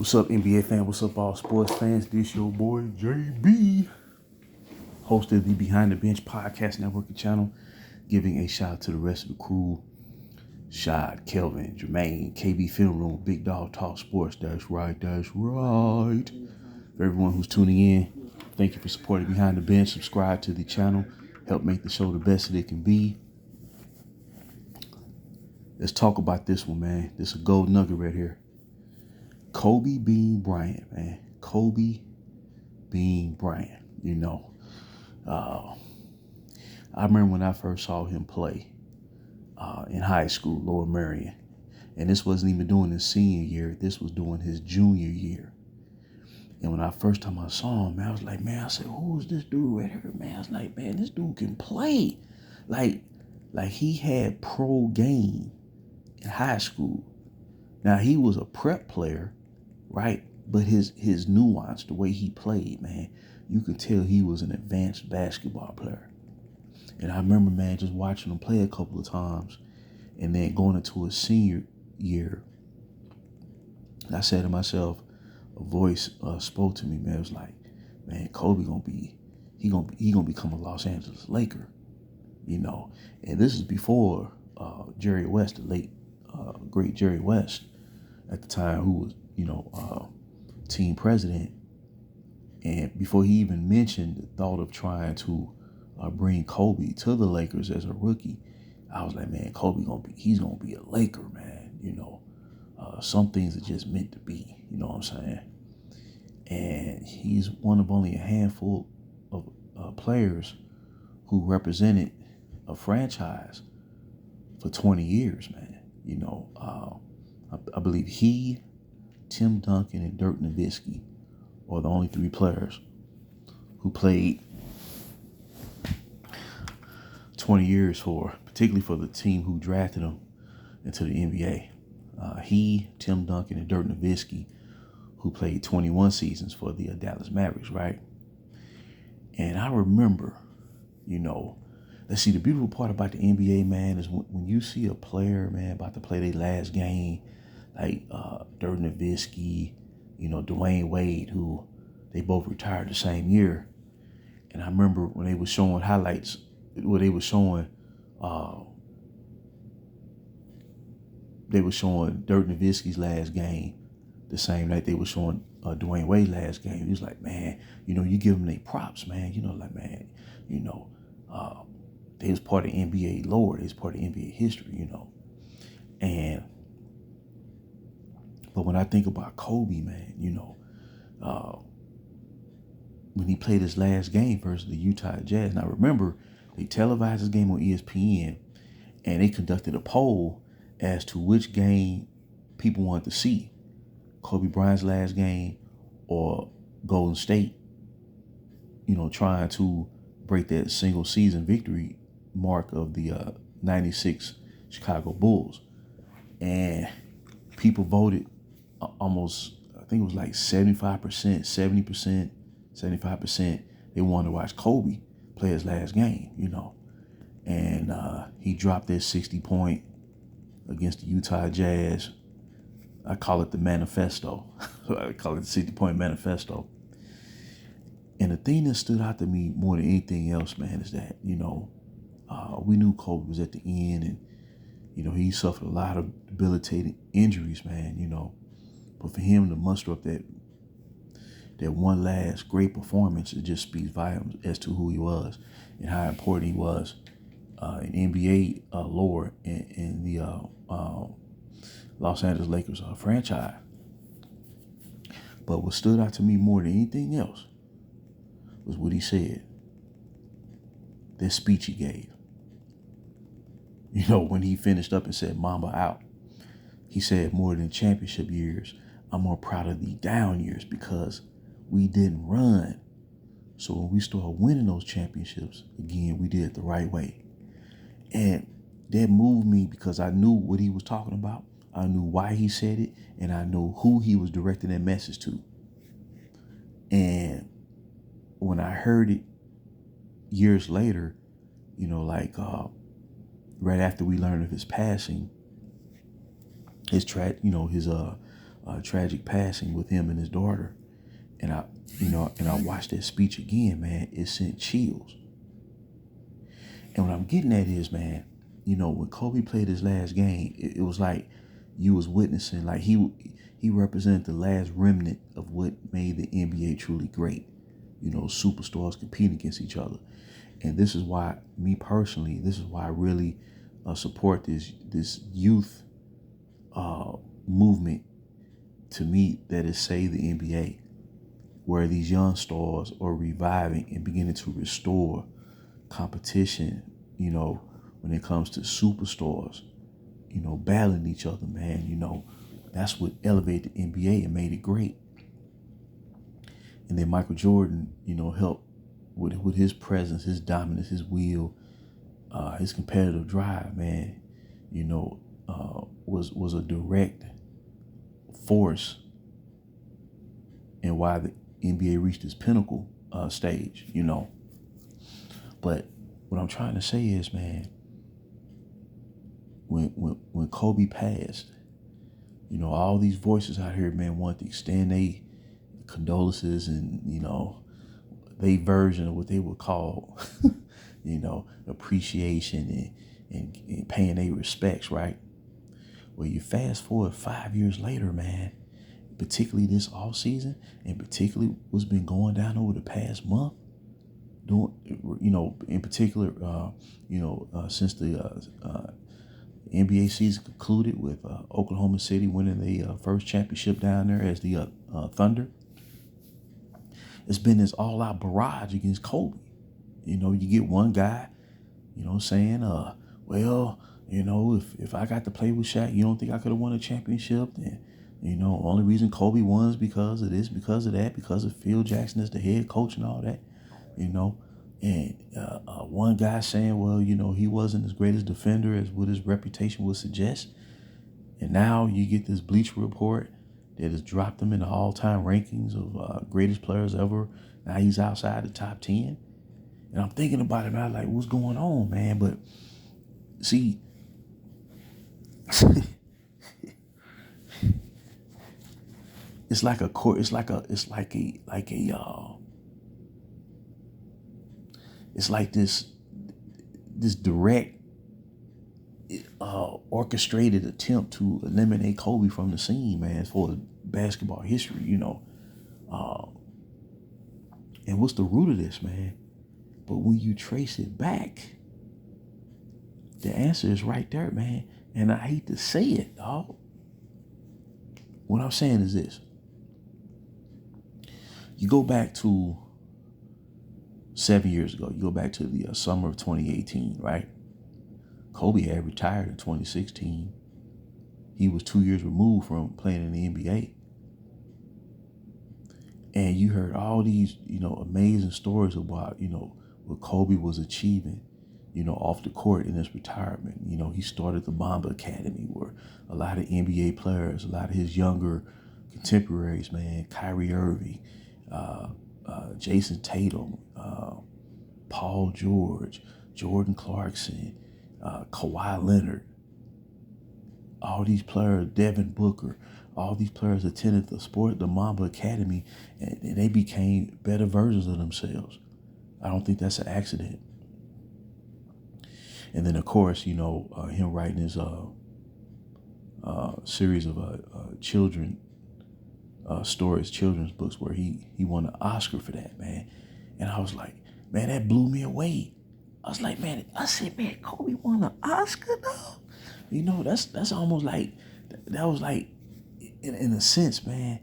What's up, NBA fan? What's up, all sports fans? This your boy JB, host of the Behind the Bench podcast network and channel. Giving a shout out to the rest of the crew: Shad, Kelvin, Jermaine, KB Film Room, Big Dog Talk Sports. That's right, that's right. For everyone who's tuning in, thank you for supporting Behind the Bench. Subscribe to the channel, help make the show the best that it can be. Let's talk about this one, man. This is a gold nugget right here. Kobe Bean Bryant, man. Kobe Bean Bryant. I remember when I first saw him play in high school, Lower Merion. And this wasn't even doing his senior year. This was doing his junior year. And when I first time I saw him, man, I was like, man, I said, who's this dude right here, man? I was like, man, this dude can play. Like he had pro game in high school. Now, he was a prep player, right? But his nuance, the way he played, man, you could tell he was an advanced basketball player. And I remember, man, just watching him play a couple of times and then going into his senior year. I said to myself, a voice spoke to me, man. It was like, man, Kobe gonna become a Los Angeles Laker, And this is before Jerry West, the late great Jerry West at the time, who was, team president. And before he even mentioned the thought of trying to bring Kobe to the Lakers as a rookie, I was like, man, he's gonna be a Laker, man. Some things are just meant to be. You know what I'm saying? And he's one of only a handful of players who represented a franchise for 20 years, man. I believe he, Tim Duncan, and Dirk Nowitzki are the only three players who played 20 years particularly for the team who drafted him into the NBA. He, Tim Duncan, and Dirk Nowitzki, who played 21 seasons for the Dallas Mavericks, right? And I remember, let's see, the beautiful part about the NBA, man, is when you see a player, man, about to play their last game, like Dirk Nowitzki, Dwayne Wade, who they both retired the same year. And I remember when they were showing highlights, where they were showing Dirk Nowitzki's last game the same night they were showing Dwayne Wade's last game. He was like, man, you give them their props, man. They was part of NBA lore. They was part of NBA history, But when I think about Kobe, man, when he played his last game versus the Utah Jazz, and I remember they televised his game on ESPN, and they conducted a poll as to which game people wanted to see, Kobe Bryant's last game or Golden State, trying to break that single season victory mark of the 96 Chicago Bulls. And people voted almost, I think it was like 75%, 70%, 75%. They wanted to watch Kobe play his last game, And he dropped that 60-point against the Utah Jazz. I call it the manifesto. I call it the 60-point manifesto. And the thing that stood out to me more than anything else, man, is that, we knew Kobe was at the end, and, he suffered a lot of debilitating injuries, man, But for him to muster up that one last great performance, it just speaks volumes as to who he was and how important he was in NBA lore in the Los Angeles Lakers franchise. But what stood out to me more than anything else was what he said. That speech he gave. When he finished up and said, Mamba out. He said, more than championship years, I'm more proud of the down years because we didn't run. So when we started winning those championships, again, we did it the right way. And that moved me because I knew what he was talking about. I knew why he said it, and I knew who he was directing that message to. And when I heard it years later, right after we learned of his passing, his tragic passing with him and his daughter. And I watched that speech again, man. It sent chills. And what I'm getting at is, man, when Kobe played his last game, it was like you was witnessing, like he represented the last remnant of what made the NBA truly great. Superstars competing against each other. And this is why, me personally, this is why I really support this youth movement, to me, that is Save the NBA, where these young stars are reviving and beginning to restore competition, when it comes to superstars, battling each other, man. That's what elevated the NBA and made it great. And then Michael Jordan, helped with his presence, his dominance, his will, his competitive drive, man, was a direct force in why the NBA reached its pinnacle stage, But what I'm trying to say is, man, when Kobe passed, all these voices out here, man, want to extend their condolences and, their version of what they would call, appreciation and paying their respects, right? Well, you fast forward 5 years later, man, particularly this off season, and particularly what's been going down over the past month, in particular, since the NBA season concluded with Oklahoma City winning the first championship down there as the Thunder. It's been this all-out barrage against Kobe. You get one guy, saying, well, if I got to play with Shaq, you don't think I could have won a championship? And, only reason Kobe won is because of this, because of that, because of Phil Jackson as the head coach and all that, And one guy saying, well, he wasn't as great as defender as what his reputation would suggest. And now you get this Bleacher Report that has dropped him in the all-time rankings of greatest players ever. Now he's outside the top 10. And I'm thinking about it, man, like, what's going on, man? But see, it's like a court. It's like this direct, orchestrated attempt to eliminate Kobe from the scene, man, for basketball history, and what's the root of this, man? But when you trace it back, the answer is right there, man. And I hate to say it, dog. What I'm saying is this. You go back to 7 years ago. You go back to the summer of 2018, right? Kobe had retired in 2016. He was 2 years removed from playing in the NBA. And you heard all these, amazing stories about, what Kobe was achieving, off the court in his retirement. He started the Mamba Academy, where a lot of NBA players, a lot of his younger contemporaries, man, Kyrie Irving, Jason Tatum, Paul George, Jordan Clarkson, Kawhi Leonard, all these players, Devin Booker, all these players attended the Mamba Academy, and they became better versions of themselves. I don't think that's an accident. And then, of course, him writing his series of children's books, where he won an Oscar for that, man. And I was like, man, that blew me away. I was like, man, Kobe won an Oscar, though? That's almost like, that was like, in a sense, man,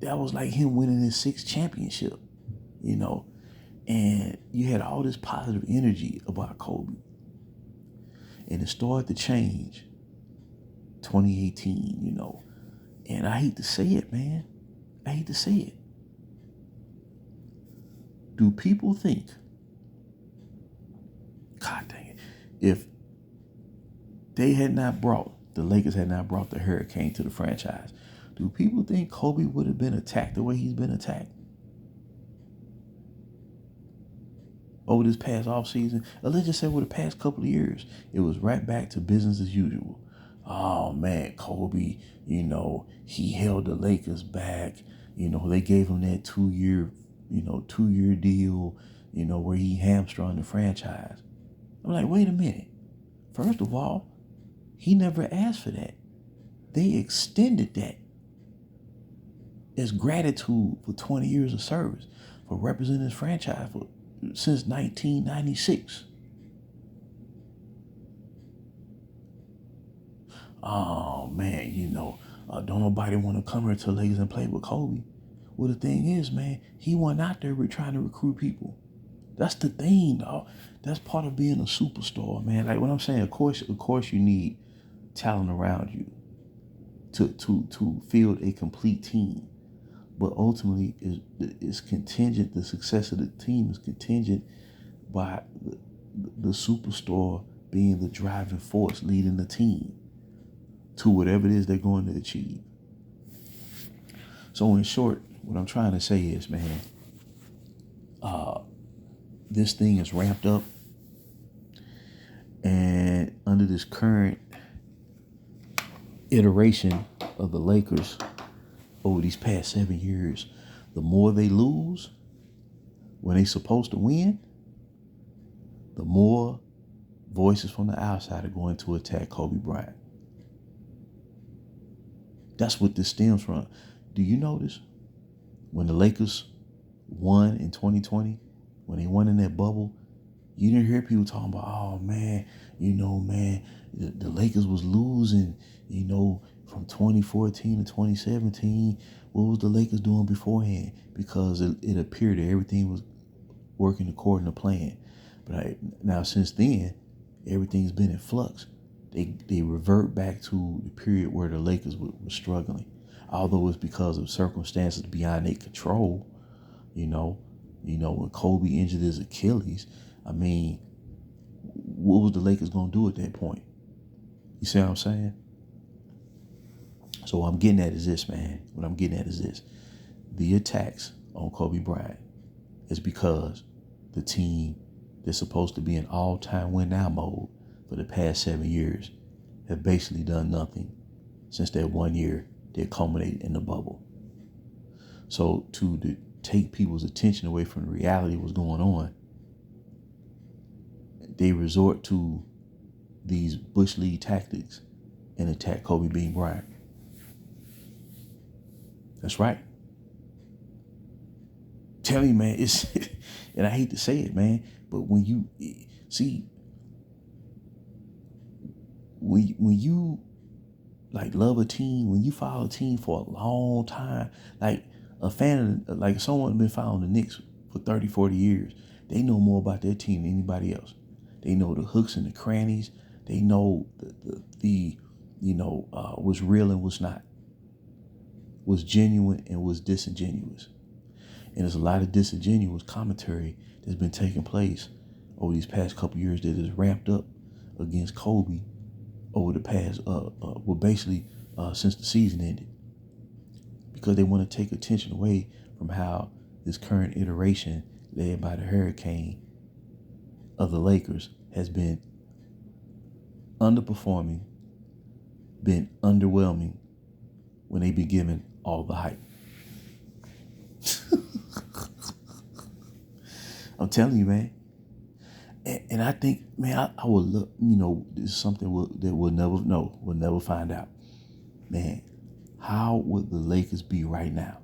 that was like him winning his sixth championship, and you had all this positive energy about Kobe. And it started to change 2018, and I hate to say it, man. I hate to say it. Do people think, God dang it, if the Lakers had not brought the hurricane to the franchise, do people think Kobe would have been attacked the way he's been attacked over this past offseason? Or let's just say over the past couple of years, it was right back to business as usual. oh man, Kobe, he held the Lakers back. They gave him that 2 year, 2 year deal, where he hamstrung the franchise. I'm like, wait a minute. First of all, he never asked for that. They extended that as gratitude for 20 years of service, for representing his franchise since 1996. Oh man, don't nobody want to come here to Lakers and play with Kobe. Well, the thing is, man, he wasn't out there trying to recruit people. That's the thing, dog. That's part of being a superstar, man. Like what I'm saying, of course, you need talent around you to field a complete team. But ultimately, is contingent. The success of the team is contingent by the superstar being the driving force, leading the team to whatever it is they're going to achieve. So in short, what I'm trying to say is, man, this thing is ramped up, and under this current iteration of the Lakers over these past 7 years, the more they lose when they're supposed to win, the more voices from the outside are going to attack Kobe Bryant. That's what this stems from. Do you notice when the Lakers won in 2020, when they won in that bubble, you didn't hear people talking about, oh man, the Lakers was losing, from 2014 to 2017. What was the Lakers doing beforehand? Because it appeared that everything was working according to plan. But now since then, everything's been in flux. They revert back to the period where the Lakers were struggling. Although it's because of circumstances beyond their control, when Kobe injured his Achilles, I mean, what was the Lakers going to do at that point? You see what I'm saying? So what I'm getting at is this, man. What I'm getting at is this. The attacks on Kobe Bryant is because the team that's supposed to be in all-time win-now mode for the past 7 years have basically done nothing since that 1 year that culminated in the bubble. So to take people's attention away from the reality of what's going on, they resort to these Bush League tactics and attack Kobe Bean Bryant. That's right. Tell me, man, it's and I hate to say it, man, but when you see, when you like love a team, when you follow a team for a long time, like a fan of, like someone been following the Knicks for 30, 40 years, they know more about their team than anybody else. They know the hooks and the crannies. They know the what's real and what's not, what's genuine and what's disingenuous. And there's a lot of disingenuous commentary that's been taking place over these past couple years that has ramped up against Kobe over the past, since the season ended. Because they want to take attention away from how this current iteration led by the Hurricane of the Lakers has been underperforming, been underwhelming when they be given all the hype. I'm telling you, man. And I think, man, I would look, this is something that we'll never know. We'll never find out. Man, how would the Lakers be right now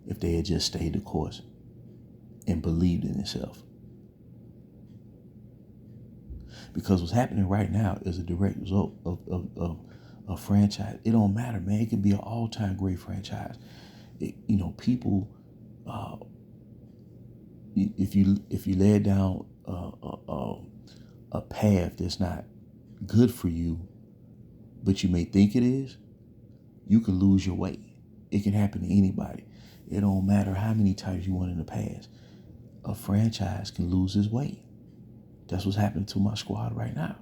if they had just stayed the course and believed in themselves? Because what's happening right now is a direct result of a franchise. It don't matter, man. It can be an all-time great franchise. People, if you lay down a path that's not good for you, but you may think it is, you can lose your way. It can happen to anybody. It don't matter how many titles you won in the past. A franchise can lose its way. That's what's happening to my squad right now.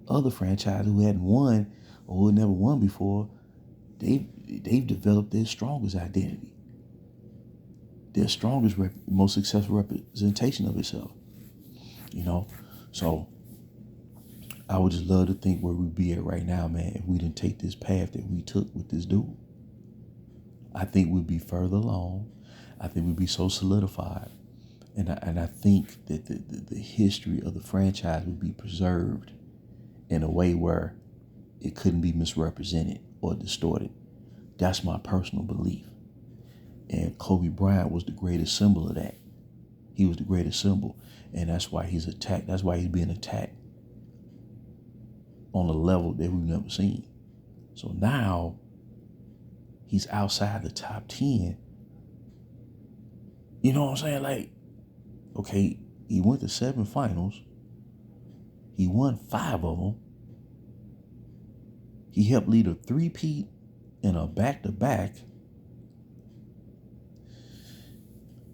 Other franchises who hadn't won or who had never won before, they've developed their strongest identity, their strongest, most successful representation of itself. So I would just love to think where we'd be at right now, man, if we didn't take this path that we took with this dude. I think we'd be further along. I think we'd be so solidified. And I think that the history of the franchise would be preserved in a way where it couldn't be misrepresented or distorted. That's my personal belief. And Kobe Bryant was the greatest symbol of that. He was the greatest symbol. And that's why he's attacked. That's why he's being attacked on a level that we've never seen. So now he's outside the top 10. You know what I'm saying? Like, okay, he went to 7 finals. He won 5 of them. He helped lead a 3-peat and a back-to-back.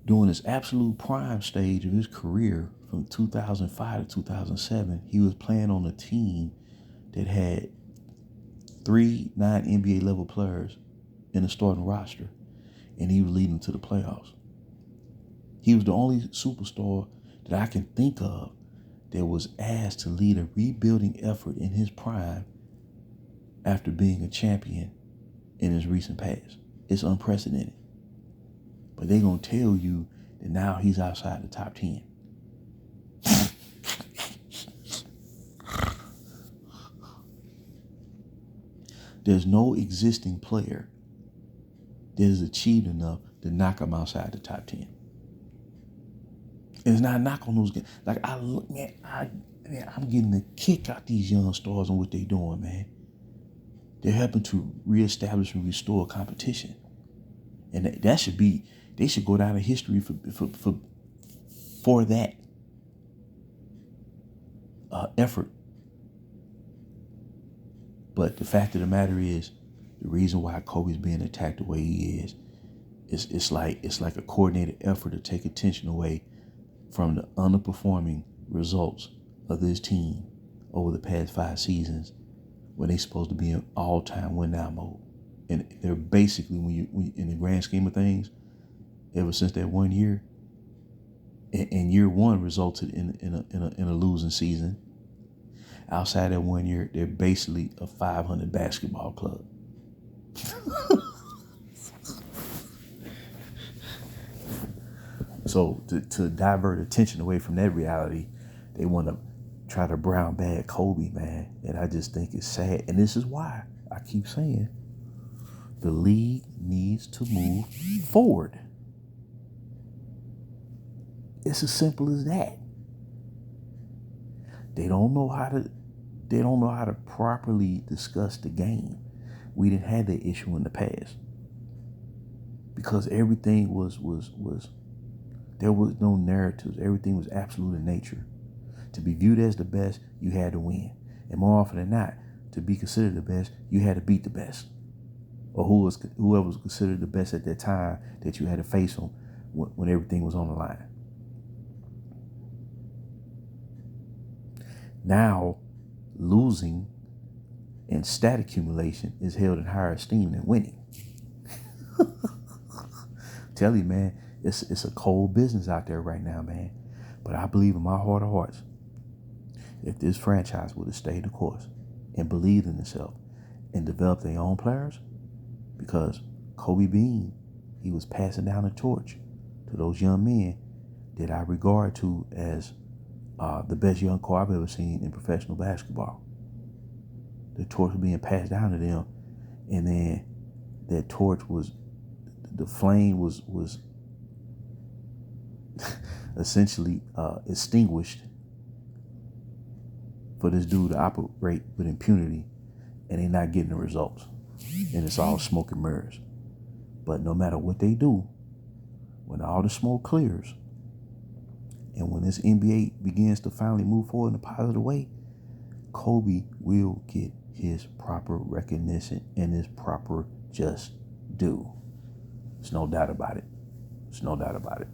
During his absolute prime stage of his career from 2005 to 2007, he was playing on a team that had 3 non-NBA level players in the starting roster, and he was leading them to the playoffs. He was the only superstar that I can think of that was asked to lead a rebuilding effort in his prime after being a champion in his recent past. It's unprecedented. But they're going to tell you that now he's outside the top 10. There's no existing player that has achieved enough to knock him outside the top 10. And it's not a knock on those guys. Like, I'm getting a kick out these young stars and what they're doing, man. They're helping to reestablish and restore competition. And that should be, they should go down in history for that effort. But the fact of the matter is, the reason why Kobe's being attacked the way he is, it's like a coordinated effort to take attention away from the underperforming results of this team over the past 5 seasons, when they're supposed to be in all-time win-now mode. And they're basically, when you in the grand scheme of things, ever since that 1 year, and year 1 resulted in a losing season. Outside that 1 year, they're basically a 500 basketball club. So to divert attention away from that reality, they want to try to brown bag Kobe, man. And I just think it's sad. And this is why I keep saying the league needs to move forward. It's as simple as that. They don't know how to properly discuss the game. We didn't have that issue in the past. Because everything was there was no narratives. Everything was absolute in nature. To be viewed as the best, you had to win. And more often than not, to be considered the best, you had to beat the best. Or whoever was considered the best at that time that you had to face them when everything was on the line. Now, losing and stat accumulation is held in higher esteem than winning. Tell you, man, it's a cold business out there right now, man. But I believe in my heart of hearts, if this franchise would have stayed the course and believed in itself and developed their own players, because Kobe Bean, he was passing down the torch to those young men that I regard to as the best young core I've ever seen in professional basketball. The torch was being passed down to them, and then that torch was, the flame was essentially extinguished for this dude to operate with impunity, and they're not getting the results. And it's all smoke and mirrors. But no matter what they do, when all the smoke clears, and when this NBA begins to finally move forward in a positive way, Kobe will get his proper recognition and his proper just due. There's no doubt about it. There's no doubt about it.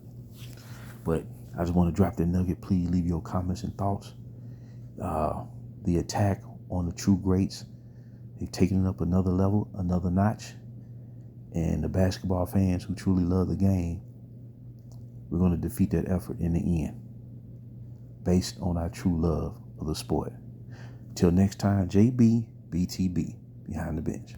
But I just want to drop that nugget. Please leave your comments and thoughts. The attack on the true greats, they've taken it up another level, another notch. And the basketball fans who truly love the game, we're going to defeat that effort in the end, based on our true love of the sport. Till next time, JB, BTB, behind the bench.